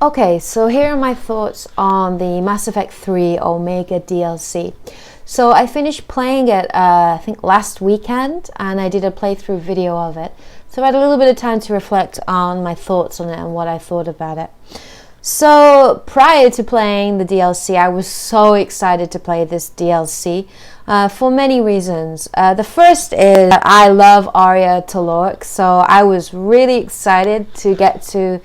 Okay, so here are my thoughts on the Mass Effect 3 Omega DLC. So I finished playing it, I think last weekend, and I did a playthrough video of it. So I had a little bit of time to reflect on my thoughts on it and what I thought about it. So prior to playing the DLC, I was so excited to play this DLC for many reasons. The first is that I love Arya Talorc, so I was really excited to get to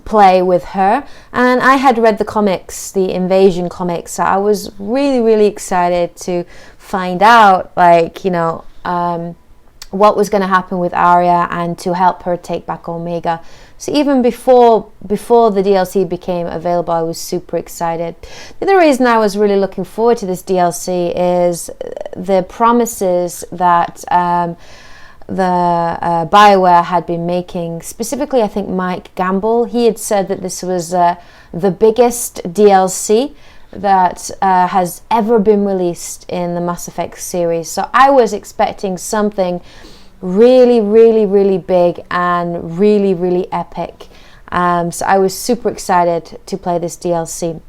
play with her, and I had read the comics, the Invasion comics, so I was really excited to find out, like, what was going to happen with Arya and to help her take back Omega. So even before the DLC became available, I was super excited. The other reason I was really looking forward to this DLC is the promises that the BioWare had been making. Specifically, I think Mike Gamble, he had said that this was the biggest DLC that has ever been released in the Mass Effect series. So I was expecting something really big and really epic. So I was super excited to play this DLC.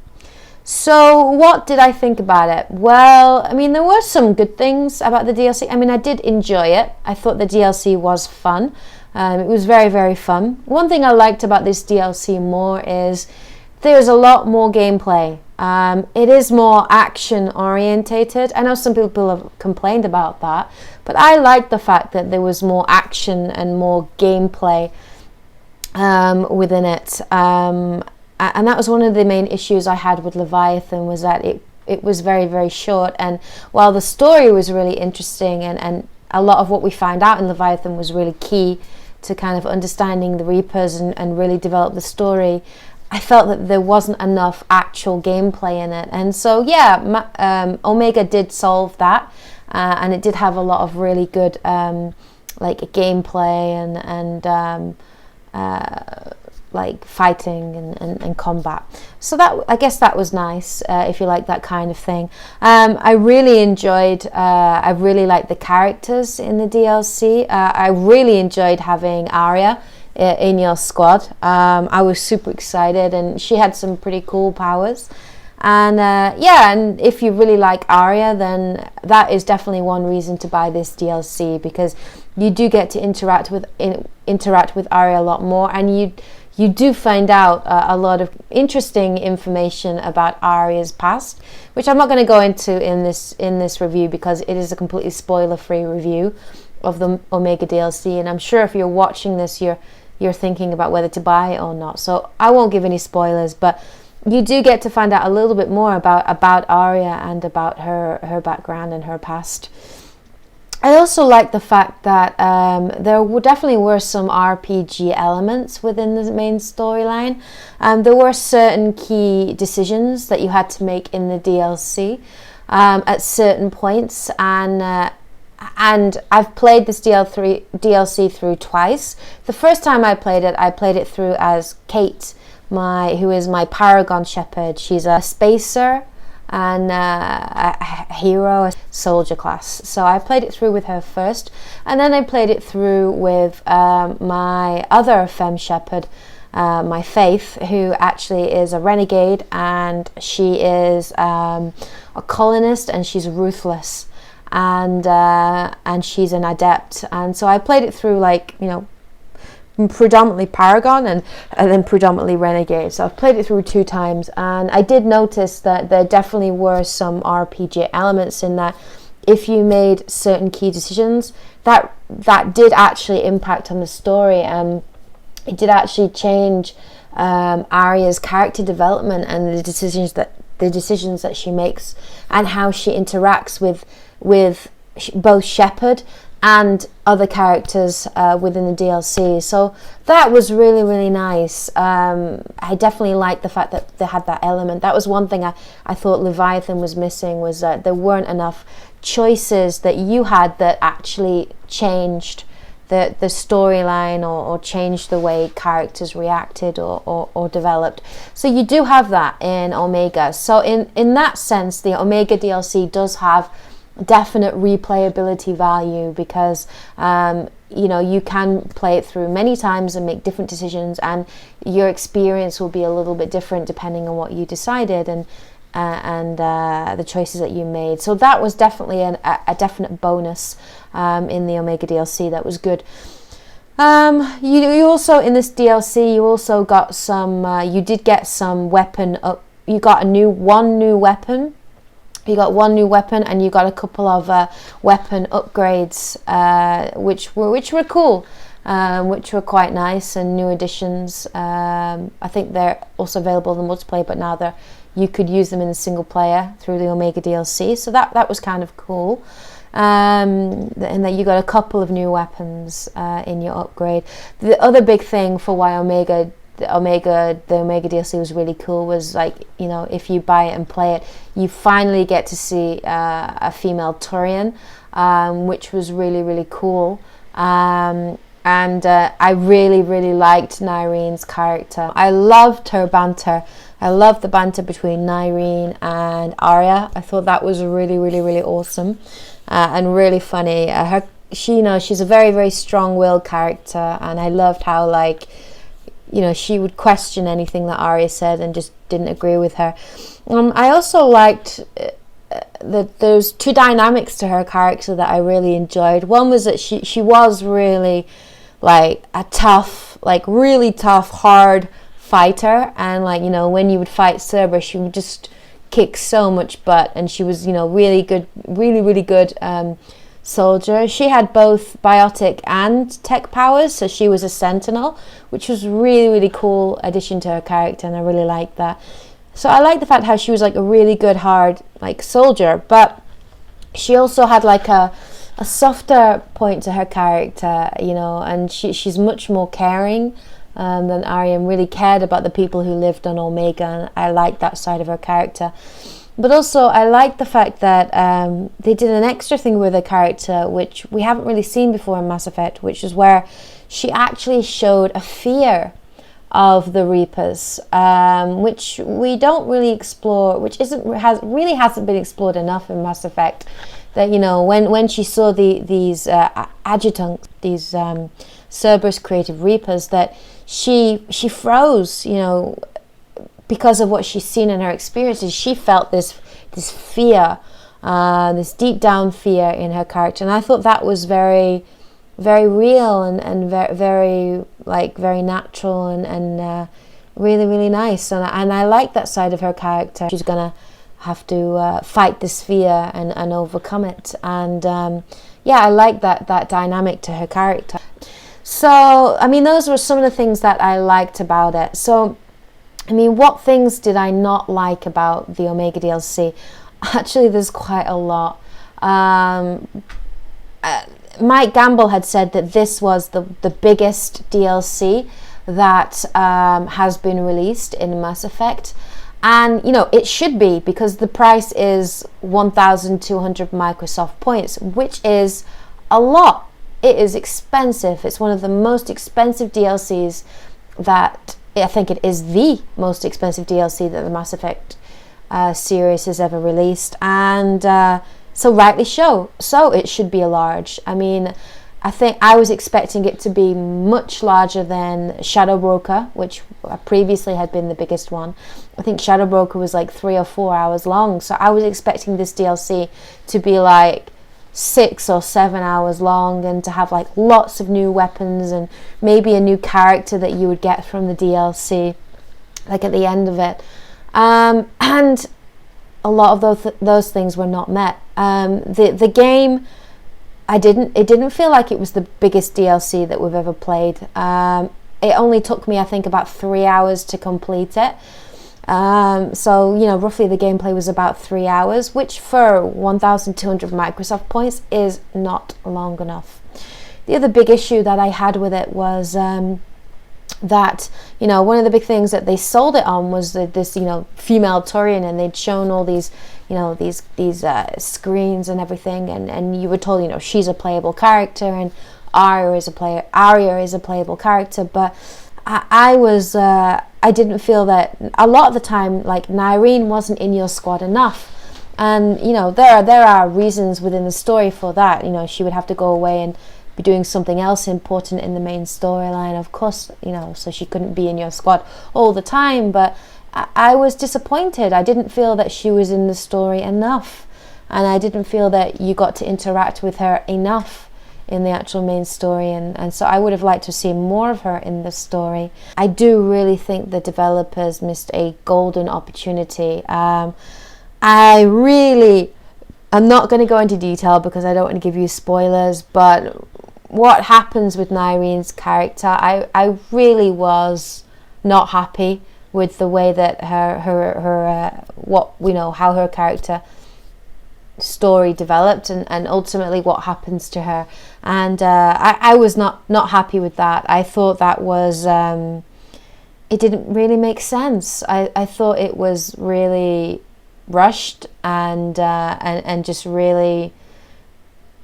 So what did I think about it? Well, I mean, there were some good things about the DLC. I mean, I did enjoy it. I thought the DLC was fun. It was very fun. One thing I liked about this DLC more is there's a lot more gameplay. It is more action orientated. I know some people have complained about that, but I liked the fact that there was more action and more gameplay within it. And that was one of the main issues I had with Leviathan, was that it was very short. And while the story was really interesting and a lot of what we found out in Leviathan was really key to kind of understanding the Reapers and really develop the story, I felt that there wasn't enough actual gameplay in it. And so yeah, Omega did solve that, and it did have a lot of really good like gameplay and like fighting and combat. So that, I guess that was nice if you like that kind of thing. I really enjoyed, I really liked the characters in the DLC. I really enjoyed having Arya in your squad. I was super excited, and she had some pretty cool powers. And yeah, and if you really like Arya, then that is definitely one reason to buy this DLC, because you do get to interact with Arya a lot more, and you do find out a lot of interesting information about Arya's past, which I'm not going to go into in this review, because it is a completely spoiler-free review of the Omega DLC, and I'm sure if you're watching this, you're thinking about whether to buy it or not. So I won't give any spoilers, but you do get to find out a little bit more about Arya and about her background and her past. I also like the fact that there definitely were some RPG elements within the main storyline. There were certain key decisions that you had to make in the DLC at certain points, and I've played this DLC through twice. The first time I played it through as Kate, who is my Paragon Shepherd. She's a spacer and a hero, a soldier class. So I played it through with her first, and then I played it through with my other Femme Shepherd, my Faith, who actually is a renegade, and she is a colonist, and she's ruthless, and she's an adept. And so I played it through, like, predominantly Paragon and then predominantly Renegade. So I've played it through 2 times, and I did notice that there definitely were some RPG elements in that. If you made certain key decisions, that did actually impact on the story, and it did actually change Arya's character development and the decisions that she makes, and how she interacts with both Shepard and other characters within the DLC. So that was really nice. I definitely liked the fact that they had that element. That was one thing I thought Leviathan was missing, was that there weren't enough choices that you had that actually changed the storyline or changed the way characters reacted or developed. So you do have that in Omega. So in that sense, the Omega DLC does have definite replayability value, because you know, you can play it through many times and make different decisions, and your experience will be a little bit different depending on what you decided and the choices that you made. So that was definitely a definite bonus in the Omega DLC. That was good. You also, in this DLC, you also got some, you did get some weapon up. You got one new weapon. You got one new weapon, and you got a couple of weapon upgrades, which were cool, which were quite nice and new additions. I think they're also available in the multiplayer, but now you could use them in the single player through the Omega DLC. So that was kind of cool. And that you got a couple of new weapons in your upgrade. The other big thing for why the Omega DLC was really cool was, like, you know, if you buy it and play it, you finally get to see a female Turian, which was really, really cool. And I really, really liked Nyrene's character. I loved her banter. I loved the banter between Nyrene and Arya. I thought that was really, really, really awesome and really funny. She's a very, very strong-willed character, and I loved how, like, you know, she would question anything that Arya said and just didn't agree with her. I also liked that there's two dynamics to her character that I really enjoyed. One was that she was really, like, a tough, like, really tough, hard fighter, and, like, you know, when you would fight Cerberus, she would just kick so much butt, and she was, you know, really good, really, really good soldier. She had both biotic and tech powers, so she was a sentinel, which was really, really cool addition to her character, and I really liked that. So I like the fact how she was, like, a really good, hard, like, soldier, but she also had, like, a softer point to her character, you know, and she's much more caring than Arya, and really cared about the people who lived on Omega, and I liked that side of her character. But also, I like the fact that they did an extra thing with her character, which we haven't really seen before in Mass Effect, which is where she actually showed a fear of the Reapers, which we don't really explore, which really hasn't been explored enough in Mass Effect. That, you know, when she saw these adjutants, these Cerberus creative Reapers, that she froze, you know, because of what she's seen in her experiences. She felt this fear, this deep down fear in her character, and I thought that was very, very real and very, very, like, very natural and really, really nice. And I like that side of her character. She's gonna have to fight this fear and overcome it. And yeah, I like that dynamic to her character. So, I mean, those were some of the things that I liked about it. So, I mean, what things did I not like about the Omega DLC? Actually, there's quite a lot. Mike Gamble had said that this was the biggest DLC that has been released in Mass Effect. And, you know, it should be, because the price is 1,200 Microsoft points, which is a lot. It is expensive. It's one of the most expensive DLCs that... I think it is the most expensive DLC that the Mass Effect series has ever released, and so rightly so it should be a large. I mean, I think I was expecting it to be much larger than Shadow Broker, which previously had been the biggest one. I think Shadow Broker was like 3 or 4 hours long, so I was expecting this DLC to be like 6 or 7 hours long, and to have, like, lots of new weapons and maybe a new character that you would get from the DLC, like, at the end of it. And a lot of those things were not met. The game, it didn't feel like it was the biggest DLC that we've ever played. It only took me, I think, about 3 hours to complete it. So, you know, roughly the gameplay was about 3 hours, which for 1,200 Microsoft points is not long enough. The other big issue that I had with it was that, you know, one of the big things that they sold it on was this, you know, female Turian, and they'd shown all these, you know, these screens and everything, and you were told, you know, she's a playable character and Arya is a playable character, but I didn't feel that a lot of the time, like, Nyrene wasn't in your squad enough. And you know, there are reasons within the story for that. You know, she would have to go away and be doing something else important in the main storyline, of course, you know, so she couldn't be in your squad all the time. But I was disappointed. I didn't feel that she was in the story enough, and I didn't feel that you got to interact with her enough in the actual main story, and so I would have liked to see more of her in the story. I do really think the developers missed a golden opportunity. I'm not going to go into detail because I don't want to give you spoilers, but what happens with Nyrene's character, I really was not happy with the way that her how her character story developed, and ultimately what happens to her. And I was not happy with that. I thought that was it didn't really make sense. I thought it was really rushed and just really,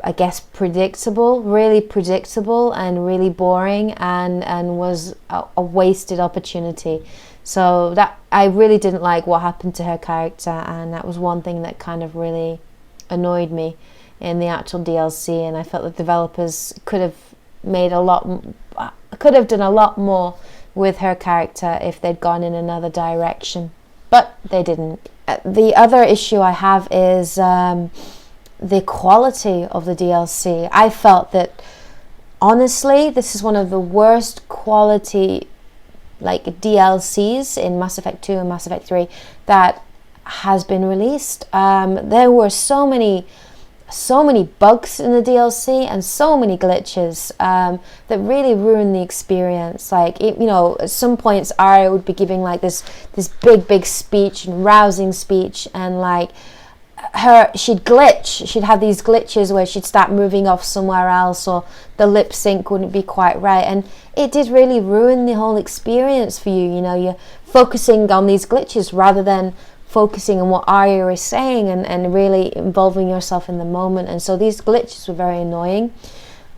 I guess, really predictable and really boring, and was a wasted opportunity. So that I really didn't like what happened to her character, and that was one thing that kind of really annoyed me in the actual DLC. And I felt the developers could have done a lot more with her character if they'd gone in another direction, but they didn't. The other issue I have is the quality of the DLC. I felt that, honestly, this is one of the worst quality DLCs in Mass Effect 2 and Mass Effect 3 that has been released. There were so many bugs in the DLC and so many glitches that really ruined the experience. At some points Arya would be giving this big speech and rousing speech, and she'd glitch. She'd have these glitches where she'd start moving off somewhere else, or the lip sync wouldn't be quite right, and it did really ruin the whole experience for you. You know, you're focusing on these glitches rather than focusing on what Arya is saying and really involving yourself in the moment. And so these glitches were very annoying.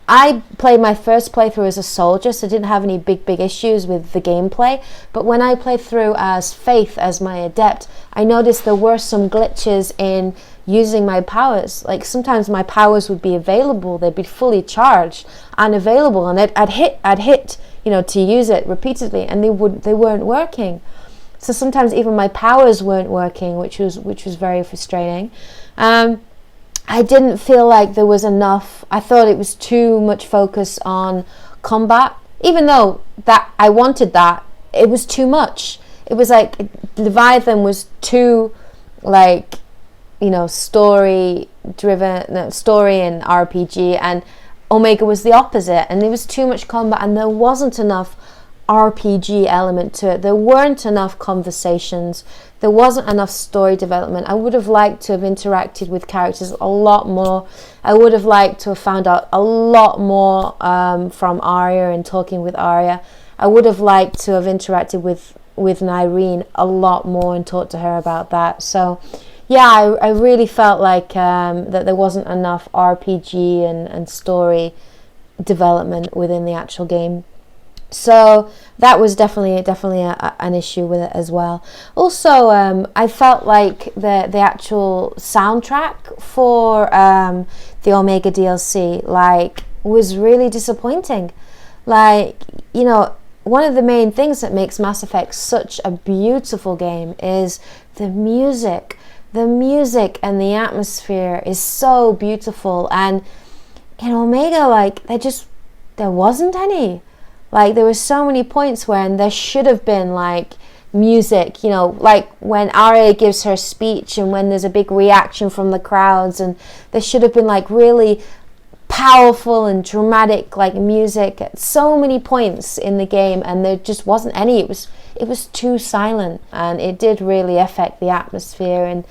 I played my first playthrough as a soldier, so I didn't have any big issues with the gameplay. But when I played through as Faith, as my adept, I noticed there were some glitches in using my powers. Sometimes my powers would be available, they'd be fully charged and available, and I'd hit to use it repeatedly, and they weren't working. So sometimes even my powers weren't working, which was very frustrating. I didn't feel like there was enough. I thought it was too much focus on combat. Even though that I wanted that, it was too much. It was like Leviathan was too story and RPG, and Omega was the opposite, and there was too much combat and there wasn't enough RPG element to it. There weren't enough conversations. There wasn't enough story development. I would have liked to have interacted with characters a lot more. I would have liked to have found out a lot more from Arya and talking with Arya. I would have liked to have interacted with Nyrene a lot more and talked to her about that. So yeah, I really felt like that there wasn't enough RPG and story development within the actual game. So that was definitely an issue with it as well. Also, I felt like the actual soundtrack for the Omega DLC was really disappointing. One of the main things that makes Mass Effect such a beautiful game is the music. The music and the atmosphere is so beautiful, and in Omega, there wasn't any. There were so many points when there should have been music, when Arya gives her speech and when there's a big reaction from the crowds, and there should have been really powerful and dramatic music at so many points in the game, and there just wasn't any. It was too silent, and it did really affect the atmosphere, and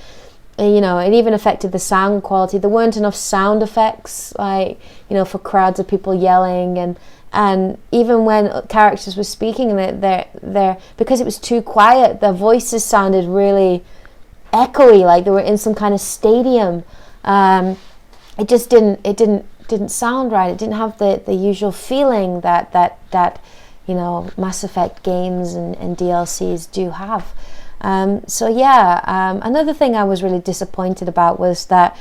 it even affected the sound quality. There weren't enough sound effects for crowds of people yelling, and even when characters were speaking, they're because it was too quiet, their voices sounded really echoey, like they were in some kind of stadium. It just didn't sound right. It didn't have the usual feeling that Mass Effect games and DLCs do have. So yeah, another thing I was really disappointed about was that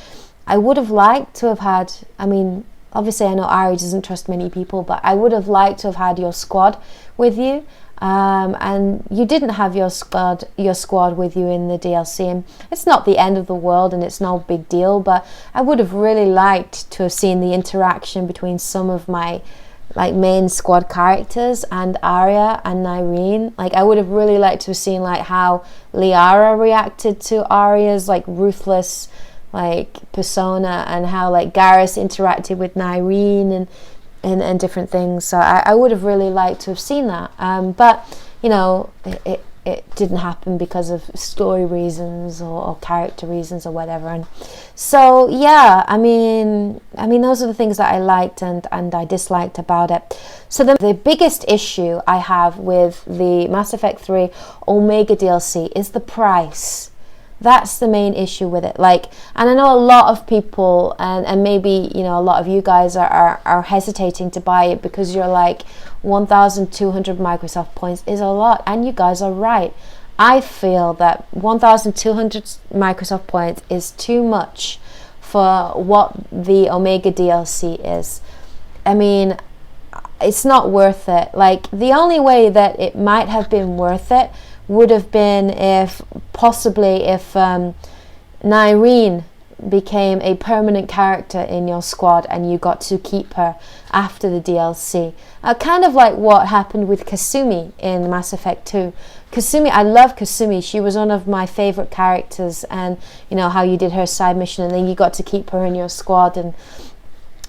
I would have liked to have had, I mean, obviously I know Ari doesn't trust many people, but I would have liked to have had your squad with you. And you didn't have your squad with you in the DLC, and it's not the end of the world and it's no big deal, but I would have really liked to have seen the interaction between some of my like main squad characters and Arya and Nyreen. Like, I would have really liked to have seen like how Liara reacted to Arya's like ruthless like persona, and how like Garrus interacted with Nyreen and different things. So I would have really liked to have seen that, but you know, it didn't happen because of story reasons or character reasons or whatever. And so yeah, I mean those are the things that I liked and I disliked about it. So the biggest issue I have with the Mass Effect 3 Omega DLC is the price. That's the main issue with it. Like, and I know a lot of people, and maybe, you know, a lot of you guys are hesitating to buy it because you're like, 1,200 Microsoft points is a lot, and you guys are right. I feel that 1,200 Microsoft points is too much for what the Omega DLC is. I mean, it's not worth it. Like, the only way that it might have been worth it would have been if Nyreen became a permanent character in your squad and you got to keep her after the DLC. Kind of like what happened with Kasumi in Mass Effect 2. Kasumi, I love Kasumi. She was one of my favorite characters, and you know how you did her side mission and then you got to keep her in your squad, and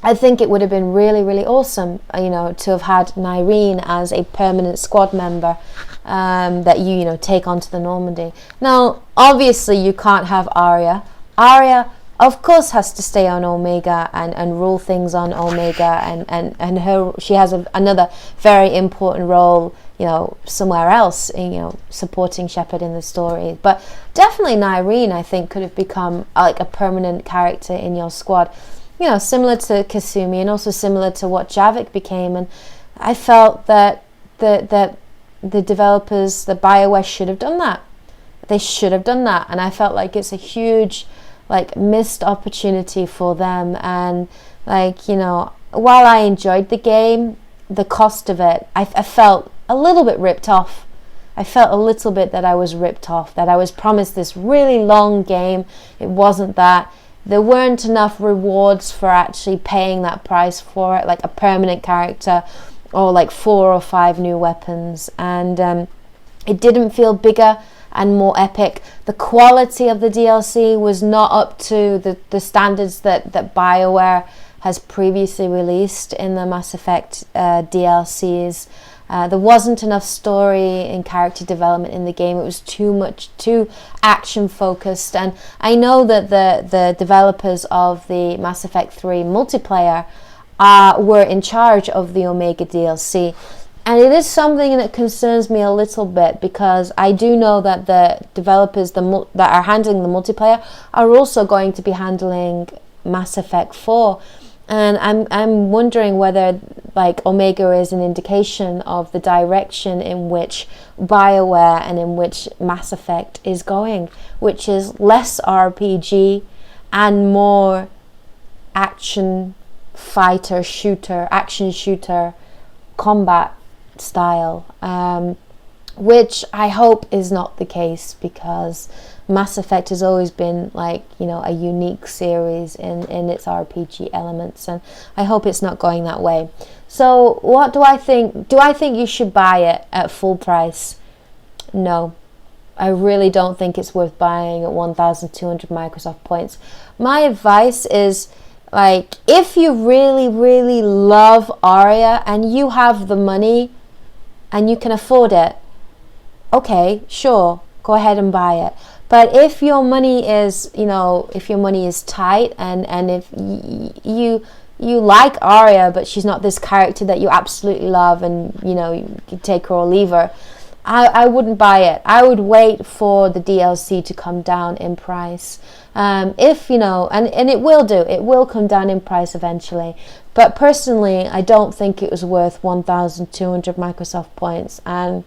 I think it would have been really, really awesome, you know, to have had Nyreen as a permanent squad member that you know, take onto the Normandy. Now, obviously, you can't have Arya. Arya, of course, has to stay on Omega and rule things on Omega, and she has another very important role, you know, somewhere else, in, you know, supporting Shepard in the story. But definitely Nyreen, I think, could have become like a permanent character in your squad. You know, similar to Kasumi, and also similar to what Javik became. And I felt that the developers, the BioWare, should have done that. They should have done that, and I felt like it's a huge, like, missed opportunity for them. And like, you know, while I enjoyed the game, the cost of it, I felt a little bit ripped off. I felt a little bit that I was ripped off, that I was promised this really long game. It wasn't that. There weren't enough rewards for actually paying that price for it, like a permanent character or like 4 or 5 new weapons. And it didn't feel bigger and more epic. The quality of the DLC was not up to the standards that BioWare has previously released in the Mass Effect DLCs. There wasn't enough story and character development in the game. It was too action focused. And I know that the developers of the Mass Effect 3 multiplayer were in charge of the Omega DLC. And it is something that concerns me a little bit, because I do know that the developers that are handling the multiplayer are also going to be handling Mass Effect 4. And I'm wondering whether like Omega is an indication of the direction in which BioWare and in which Mass Effect is going, which is less RPG and more action shooter combat style, which I hope is not the case, because Mass Effect has always been, like, you know, a unique series in its RPG elements, and I hope it's not going that way. So what do I think? Do I think you should buy it at full price? No, I really don't think it's worth buying at 1,200 Microsoft points. My advice is, like, if you really, really love Arya and you have the money and you can afford it, okay, sure, go ahead and buy it. But if your money is, you know, if your money is tight, and if you like Arya, but she's not this character that you absolutely love, and, you know, you take her or leave her, I wouldn't buy it. I would wait for the DLC to come down in price. If, you know, and it will come down in price eventually. But personally, I don't think it was worth 1,200 Microsoft points. And,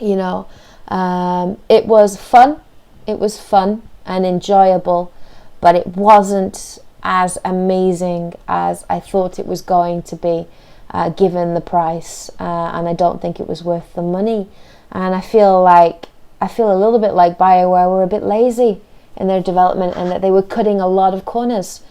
you know, It was fun. It was fun and enjoyable, but it wasn't as amazing as I thought it was going to be, given the price, and I don't think it was worth the money. And I feel a little bit like BioWare were a bit lazy in their development, and that they were cutting a lot of corners,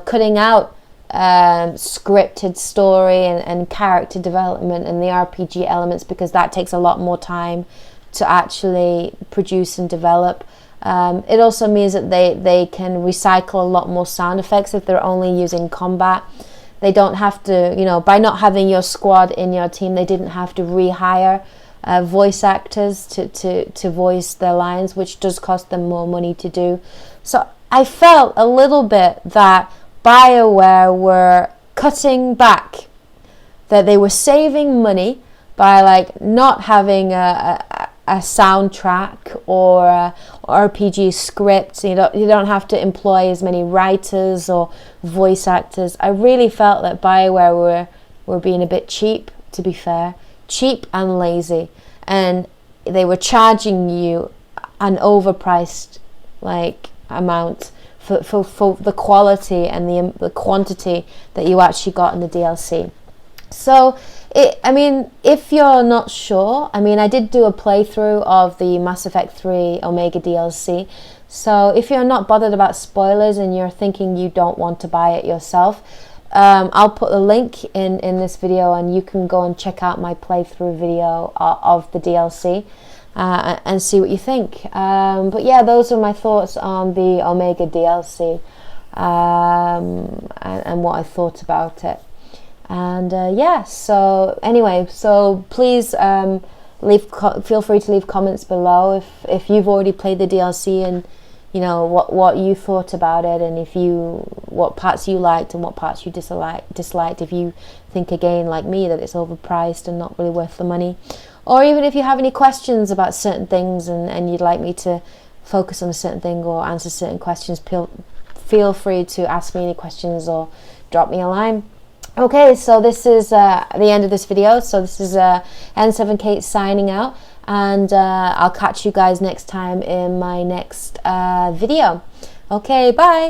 cutting out scripted story and character development and the RPG elements, because that takes a lot more time to actually produce and develop. It also means that they can recycle a lot more sound effects if they're only using combat. They don't have to, by not having your squad in your team, they didn't have to rehire voice actors to voice their lines, which does cost them more money to do. So I felt a little bit that BioWare were cutting back, that they were saving money by not having a soundtrack or a RPG script. You don't have to employ as many writers or voice actors. I really felt that BioWare were being a bit cheap, to be fair. Cheap and lazy, and they were charging you an overpriced amount for the quality and the quantity that you actually got in the DLC. So if you're not sure, I did do a playthrough of the Mass Effect 3 Omega DLC. So if you're not bothered about spoilers and you're thinking you don't want to buy it yourself, I'll put the link in this video, and you can go and check out my playthrough video of the DLC and see what you think. But yeah, those are my thoughts on the Omega DLC, and what I thought about it. And so anyway, so please feel free to leave comments below if you've already played the DLC, and what you thought about it, and what parts you liked and what parts you disliked. If you think again like me that it's overpriced and not really worth the money, or even if you have any questions about certain things and you'd like me to focus on a certain thing or answer certain questions, feel free to ask me any questions or drop me a line. Okay, so this is the end of this video. So this is N7Kate signing out, and I'll catch you guys next time in my next video. Okay, bye.